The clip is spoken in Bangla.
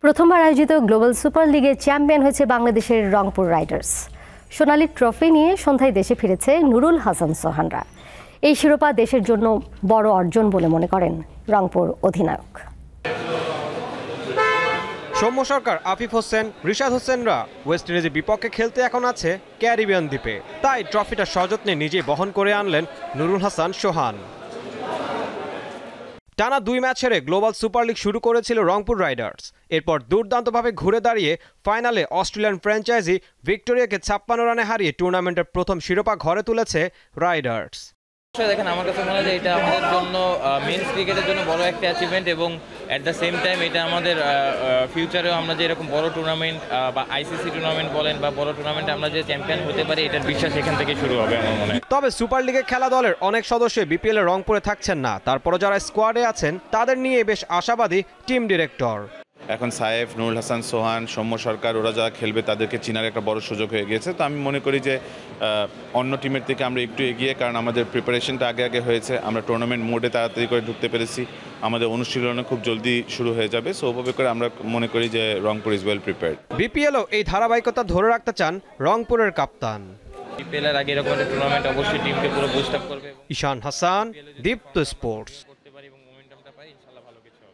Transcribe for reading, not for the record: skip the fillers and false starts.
প্রথমবার আয়োজিত গ্লোবাল সুপার লিগে চ্যাম্পিয়ন হয়েছে বাংলাদেশের রংপুর রাইডার্স। সোনালী ট্রফি নিয়ে সন্ধ্যায় দেশে ফিরেছে নুরুল হাসান সোহানরা। এই শিরোপা দেশের জন্য বড় অর্জন বলে মনে করেন রংপুর অধিনায়ক। সৌম্য সরকার, আফিফ হোসেন, রিশাদ হোসেনরা ওয়েস্ট ইন্ডিজের বিপক্ষে খেলতে এখন আছে ক্যারিবিয়ান দ্বীপে, তাই ট্রফিটা সযত্নে নিজেই বহন করে আনলেন নুরুল হাসান সোহান। টানা 2 ম্যাচ হেরে গ্লোবাল সুপার লিগ শুরু করেছিল রংপুর রাইডার্স। এরপর দুর্দান্তভাবে ঘুরে দাঁড়িয়ে ফাইনালে অস্ট্রেলিয়ান ফ্র্যাঞ্চাইজি ভিক্টোরিয়াকে 56 রানে হারিয়ে টুর্নামেন্টের প্রথম শিরোপা ঘরে তুলেছে রাইডার্স। দেখেন, আমার কাছে মনে হয় যে এটা আমাদের জন্য মেন্স ক্রিকেটের জন্য বড় একটা অ্যাচিভমেন্ট, এবং অ্যাট দ্য সেম টাইম এটা আমাদের ফিউচারেও আমরা যে এরকম বড় টুর্নামেন্ট বা আইসিসি টুর্নামেন্ট বলেন বা বড় টুর্নামেন্টে আমরা যে চ্যাম্পিয়ন হতে পারি, এটার বিশ্বাস এখান থেকে শুরু হবে আমার মনে হয়। তবে সুপার লিগে খেলা দলের অনেক সদস্য বিপিএল এ রংপুরে থাকছেন না। তারপরও যারা স্কোয়াডে আছেন তাদের নিয়ে বেশ আশাবাদী টিম ডিরেক্টর। এখন সায়েফ, নুরুল হাসান সোহান, সৌম্য সরকার ওরা যারা খেলবে তাদেরকে চিনার একটা বড় সুযোগ হয়ে গিয়েছে। তো আমি মনে করি যে অন্য টিমের থেকে আমরা একটু এগিয়ে, কারণ আমাদের প্রিপারেশনটা আগে হয়েছে। আমরা টুর্নামেন্ট মোডে তাড়াতাড়ি করে ঢুকতে পেরেছি। আমাদের অনুশীলনও খুব জলদি শুরু হয়ে যাবে। সো ওভাবে করে আমরা মনে করি যে রংপুর ইজ ওয়েল প্রিপেয়ার্ড। বিপিএলও এই ধারাবাহিকতা ধরে রাখতে চান রংপুরের কাপ্তান। বিপিএল এর আগে এরকম একটা টুর্নামেন্ট অবশ্যই টিমকে পুরো বুস্ট আপ করবে। ঈশান হাসান, দীপ্ত স্পোর্টস।